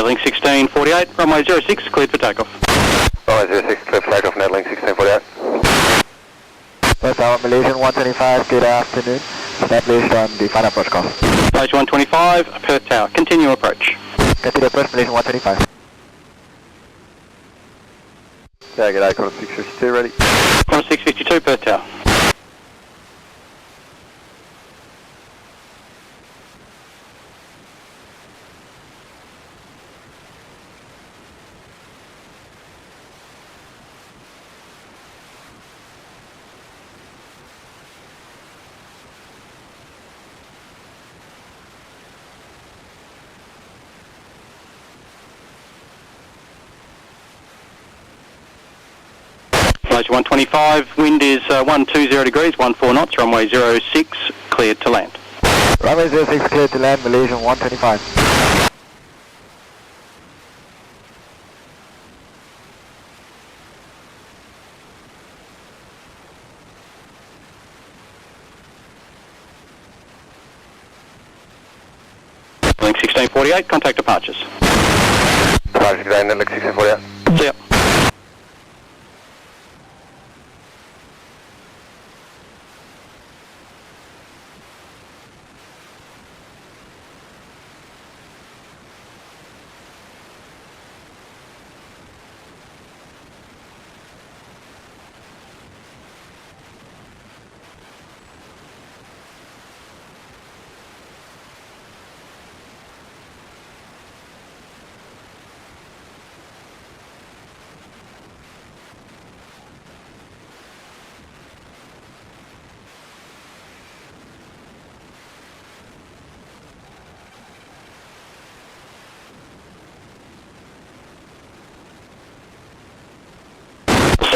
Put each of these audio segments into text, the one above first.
Netlink 1648, runway 06, cleared for takeoff. Runway 06, cleared for takeoff, Netlink 1648. Perth Tower, Malaysian 125, good afternoon. Established on the final approach call. Malaysia 125, Perth Tower, continue approach. Continue approach, Malaysian 125. Yeah, g'day, Qantas 652 ready. Qantas 652, Perth Tower. Malaysia 125, wind is 120 degrees, 14 knots, runway 06, cleared to land. Runway 06, cleared to land, Malaysian 125. Link 1648, contact departures. Departure today, Netlink 1648. See ya.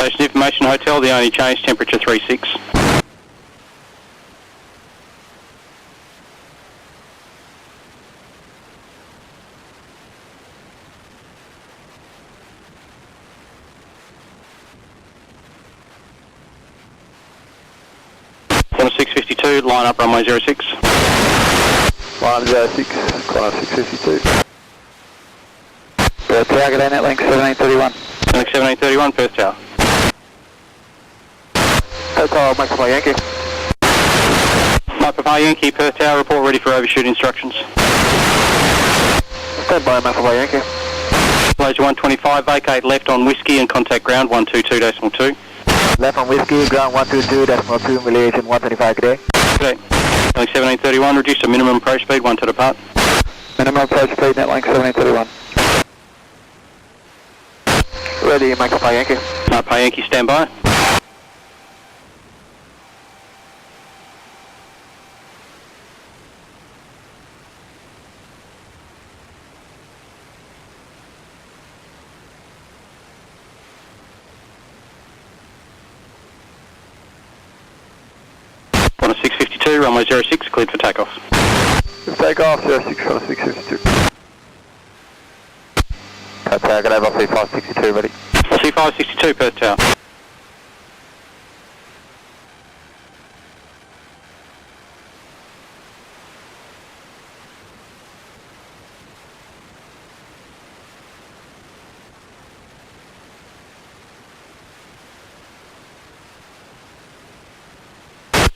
Station Information Hotel, the only change, temperature 36. Qantas 652, line up runway 06. Line 06, Qantas 652. Perth Tower, g'day, Netlink 1731. Netlink 1731, Perth Tower. Perth Tower, Mike Papa Yankee. Mike Papa Yankee, Perth Tower, report ready for overshoot instructions. Stand by, Mike Papa Yankee. Malaysia 125, vacate left on whiskey and contact ground 122.2. Left on whiskey, ground 122.2, Malaysian 125, g'day. Okay. Netlink 1731, reduce to minimum approach speed, 1 to depart. Minimum approach speed, Netlink 1731. Ready, Mike Papa Yankee. Mike Papa Yankee, stand by. Qantas 652, runway 06, cleared for takeoff. Takeoff, 06, Qantas 652. Perth Tower, g'day, Boss C562 ready. C562, Perth Tower.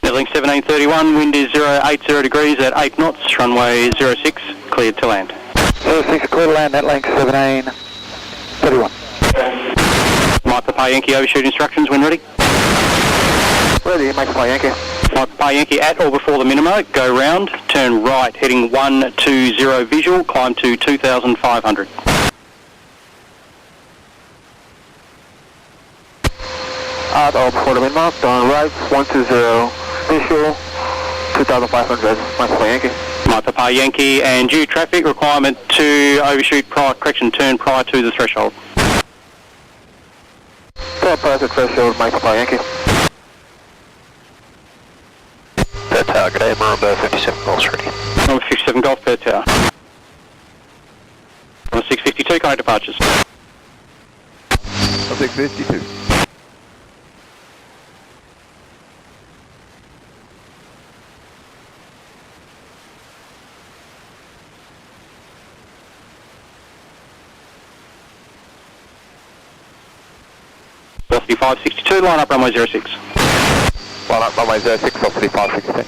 Netlink 1731, wind is 080 degrees at 8 knots, runway 06, cleared to land. 06, clear to land, Netlink 1731. Mike Papa Yankee, overshoot instructions when ready. Ready, Mike Papa Yankee. Mike Papa Yankee, at or before the minima, go round, turn right, heading 120 visual, climb to 2,500. At or before the minima, turn right, 120, visual, 2,500, Mike Papa Yankee. Mike Papa Yankee, and due traffic requirement to overshoot prior, turn prior to the threshold. Prior to threshold, Mike Papa Yankee. Perth Tower, g'day, Marumba 57 Golf ready. Number 57 Golf, Perth Tower. Number 652, current departures. 652. Velocity 562, line up runway 06. Line up runway 06, velocity 562.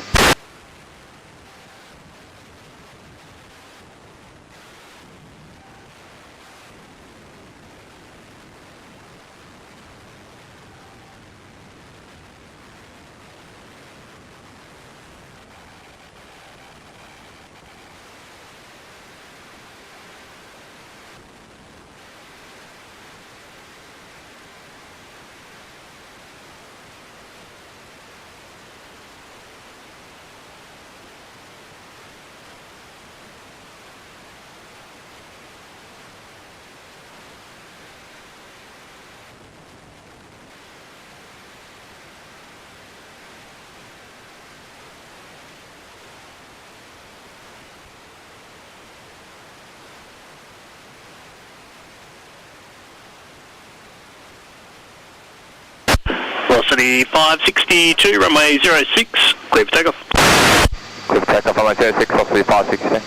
Velocity 562, runway 06, clear for takeoff. Clear for takeoff, runway 06, velocity 562.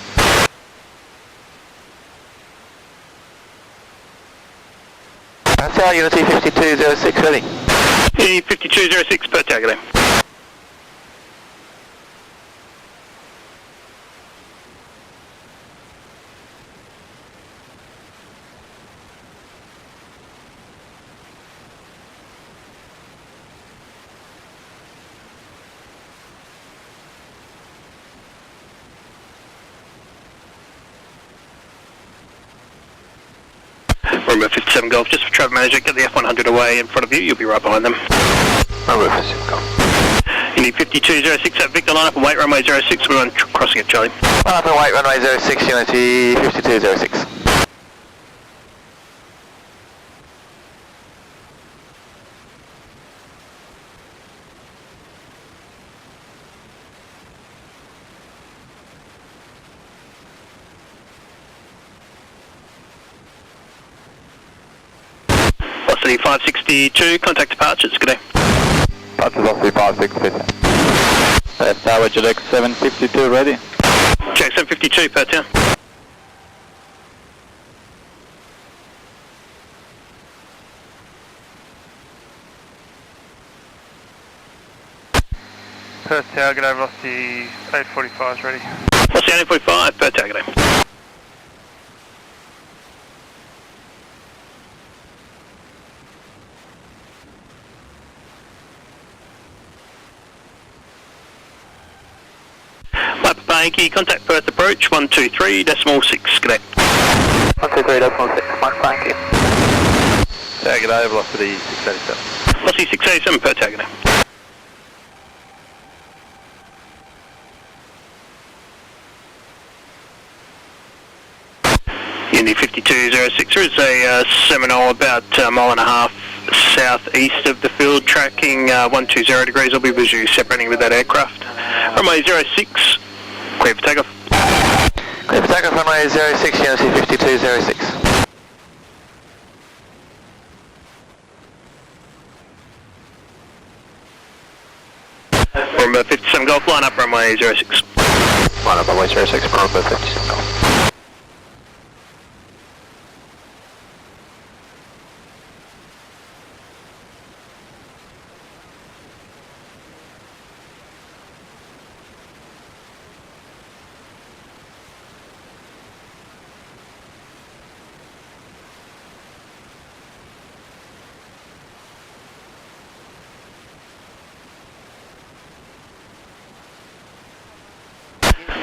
Tower Unity 5206 ready. E5206 per target. Runway 57 Golf, just for traffic manager, get the F100 away in front of you, you'll be right behind them. Runway 57 Golf. You need 5206 at Victor, line up and wait, runway 06, we're on crossing at Charlie. Line up and wait, runway 06, Unity 5206. Velocity 562, contact departures, good day. That's velocity 562. That's Tower Jack 752 ready. Jack 752 per town. Perth Tower, good day, velocity 845 is ready. Velocity 845 per tower, good day. Yankee, contact Perth approach 123.6, good day. 123.6, Mike Yankee. Tower, good day, velocity 687. Velocity 687 per tower, good day. Unity 5206, there is a Seminole about a mile and a half southeast of the field, tracking 120 degrees. I'll be visually separating with that aircraft. Runway 06, clear for takeoff. Clear for takeoff, runway 06, Unity 5206. Runway 57 Golf, line up runway 06. Line up runway 06, runway 57 Golf.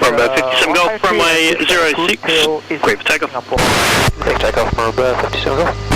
Runway 57 Golf, runway 06, clear for takeoff. Clear for takeoff, runway 57 Golf.